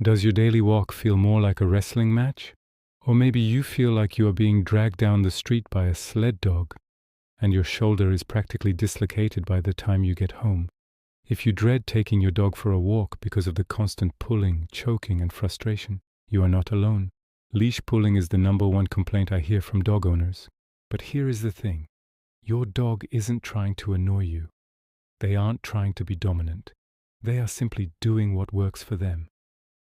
Does your daily walk feel more like a wrestling match? Or maybe you feel like you are being dragged down the street by a sled dog, and your shoulder is practically dislocated by the time you get home. If you dread taking your dog for a walk because of the constant pulling, choking, and frustration, you are not alone. Leash pulling is the #1 complaint I hear from dog owners. But here is the thing. Your dog isn't trying to annoy you. They aren't trying to be dominant. They are simply doing what works for them.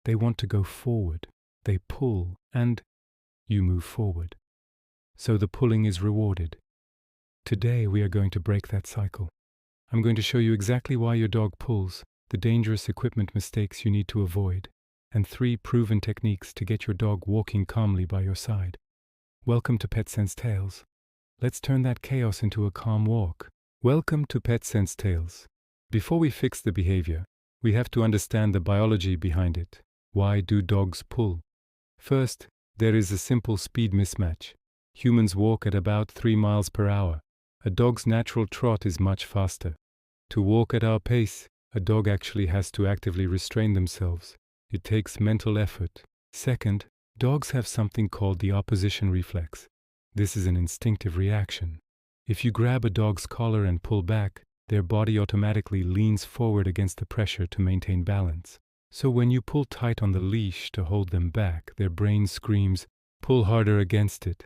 They want to go forward. They pull, and you move forward. So the pulling is rewarded. Today we are going to break that cycle. I'm going to show you exactly why your dog pulls, the dangerous equipment mistakes you need to avoid, and 3 proven techniques to get your dog walking calmly by your side. Welcome to PetSense Tales. Let's turn that chaos into a calm walk. Welcome to PetSense Tales. Before we fix the behavior, we have to understand the biology behind it. Why do dogs pull? First, there is a simple speed mismatch. Humans walk at about 3 miles per hour. A dog's natural trot is much faster. To walk at our pace, a dog actually has to actively restrain themselves. It takes mental effort. Second, dogs have something called the opposition reflex. This is an instinctive reaction. If you grab a dog's collar and pull back, their body automatically leans forward against the pressure to maintain balance. So when you pull tight on the leash to hold them back, their brain screams, "Pull harder against it."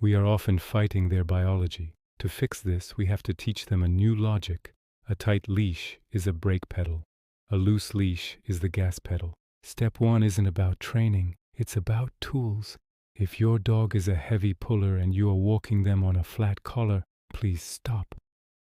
We are often fighting their biology. To fix this, we have to teach them a new logic. A tight leash is a brake pedal. A loose leash is the gas pedal. Step 1 isn't about training, it's about tools. If your dog is a heavy puller and you are walking them on a flat collar, please stop.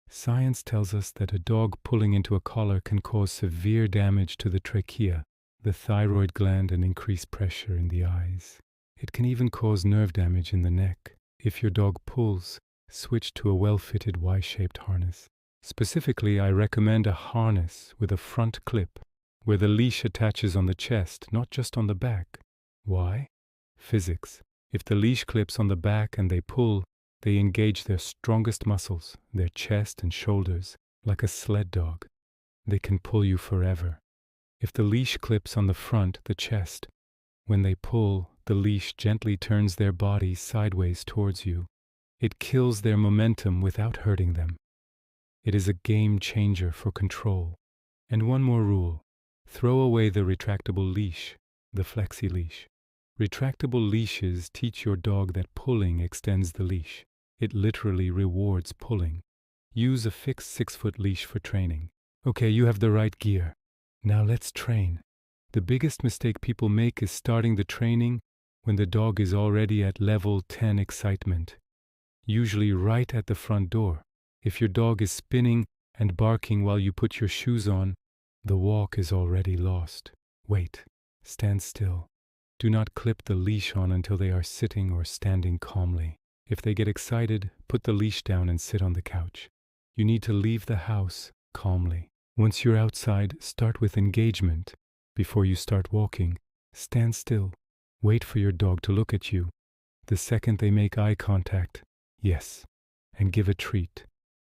Science tells us that a dog pulling into a collar can cause severe damage to the trachea, the thyroid gland, and increase pressure in the eyes. It can even cause nerve damage in the neck. If your dog pulls, switch to a well-fitted Y-shaped harness. Specifically, I recommend a harness with a front clip, where the leash attaches on the chest, not just on the back. Why? Physics. If the leash clips on the back and they pull, they engage their strongest muscles, their chest and shoulders, like a sled dog. They can pull you forever. If the leash clips on the front, the chest, when they pull, the leash gently turns their body sideways towards you. It kills their momentum without hurting them. It is a game changer for control. And one more rule. Throw away the retractable leash, the flexi leash. Retractable leashes teach your dog that pulling extends the leash. It literally rewards pulling. Use a fixed 6-foot leash for training. Okay, you have the right gear. Now let's train. The biggest mistake people make is starting the training when the dog is already at level 10 excitement, usually right at the front door. If your dog is spinning and barking while you put your shoes on, the walk is already lost. Wait. Stand still. Do not clip the leash on until they are sitting or standing calmly. If they get excited, put the leash down and sit on the couch. You need to leave the house calmly. Once you're outside, start with engagement. Before you start walking, stand still. Wait for your dog to look at you. The second they make eye contact, yes, and give a treat.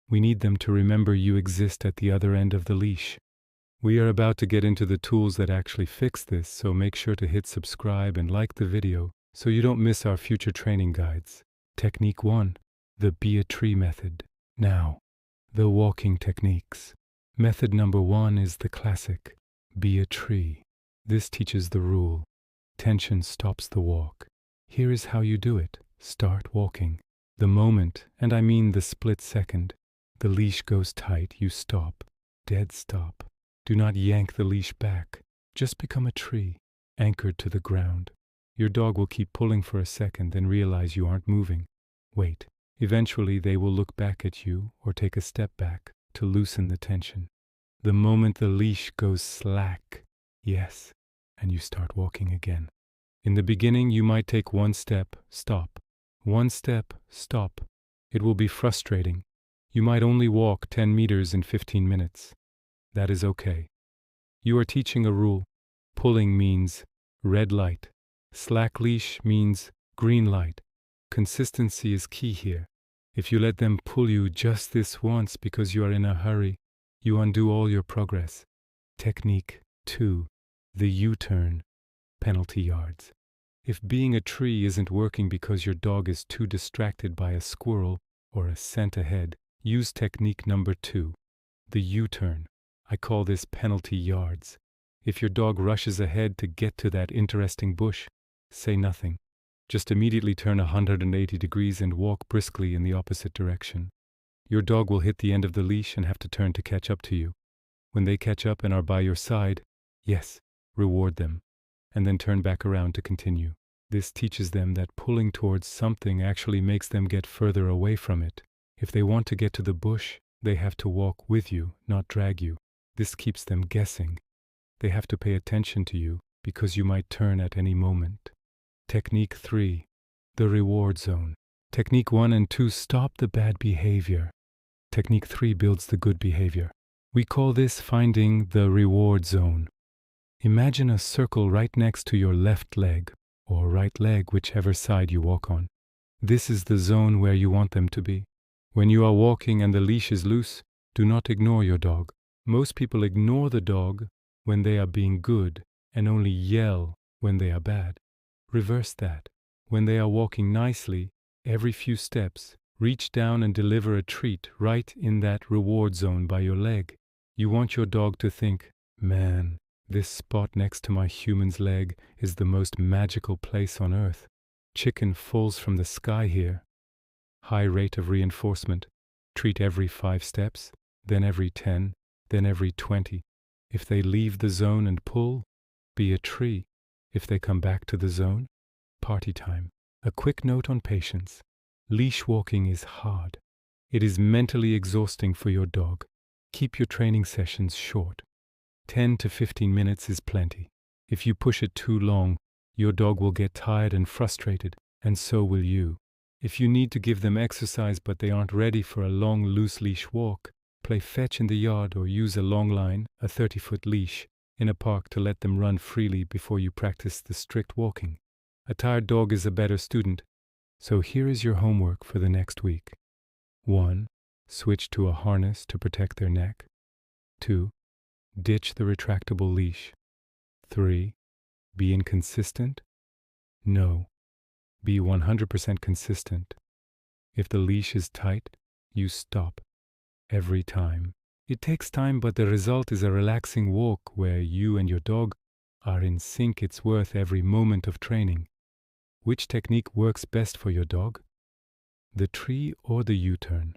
We need them to remember you exist at the other end of the leash. We are about to get into the tools that actually fix this, so make sure to hit subscribe and like the video so you don't miss our future training guides. Technique 1, the be a tree method. Now, the walking techniques. Method number 1 is the classic, be a tree. This teaches the rule. Tension stops the walk. Here is how you do it. Start walking. The moment, and I mean the split second, the leash goes tight, you stop. Dead stop. Do not yank the leash back. Just become a tree, anchored to the ground. Your dog will keep pulling for a second, then realize you aren't moving. Wait. Eventually, they will look back at you or take a step back to loosen the tension. The moment the leash goes slack, yes, and you start walking again. In the beginning, you might take 1 step, stop. 1 step, stop. It will be frustrating. You might only walk 10 meters in 15 minutes. That is okay. You are teaching a rule. Pulling means red light. Slack leash means green light. Consistency is key here. If you let them pull you just this once because you are in a hurry, you undo all your progress. Technique 2, the U-turn. penalty yards. If being a tree isn't working because your dog is too distracted by a squirrel or a scent ahead, use technique number 2, the U-turn. I call this penalty yards. If your dog rushes ahead to get to that interesting bush, say nothing. Just immediately turn 180 degrees and walk briskly in the opposite direction. Your dog will hit the end of the leash and have to turn to catch up to you. When they catch up and are by your side, yes, reward them, and then turn back around to continue. This teaches them that pulling towards something actually makes them get further away from it. If they want to get to the bush, they have to walk with you, not drag you. This keeps them guessing. They have to pay attention to you because you might turn at any moment. Technique 3, the reward zone. Technique 1 and 2 stop the bad behavior. Technique 3 builds the good behavior. We call this finding the reward zone. Imagine a circle right next to your left leg, or right leg, whichever side you walk on. This is the zone where you want them to be. When you are walking and the leash is loose, do not ignore your dog. Most people ignore the dog when they are being good and only yell when they are bad. Reverse that. When they are walking nicely, every few steps, reach down and deliver a treat right in that reward zone by your leg. You want your dog to think, man, this spot next to my human's leg is the most magical place on earth. Chicken falls from the sky here. High rate of reinforcement. Treat every 5 steps, then every 10, then every 20. If they leave the zone and pull, be a tree. If they come back to the zone, party time. A quick note on patience. Leash walking is hard. It is mentally exhausting for your dog. Keep your training sessions short. 10 to 15 minutes is plenty. If you push it too long, your dog will get tired and frustrated, and so will you. If you need to give them exercise but they aren't ready for a long loose leash walk, play fetch in the yard or use a long line, a 30-foot leash, in a park to let them run freely before you practice the strict walking. A tired dog is a better student, so here is your homework for the next week. 1. Switch to a harness to protect their neck. 2. Ditch the retractable leash. 3. Be inconsistent? No. Be 100% consistent. If the leash is tight, you stop. Every time. It takes time, but the result is a relaxing walk where you and your dog are in sync. It's worth every moment of training. Which technique works best for your dog? The tree or the U-turn?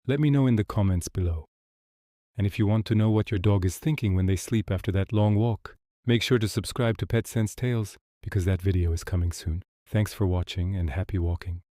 Let me know in the comments below. And if you want to know what your dog is thinking when they sleep after that long walk, make sure to subscribe to PetSense Tales because that video is coming soon. Thanks for watching and happy walking.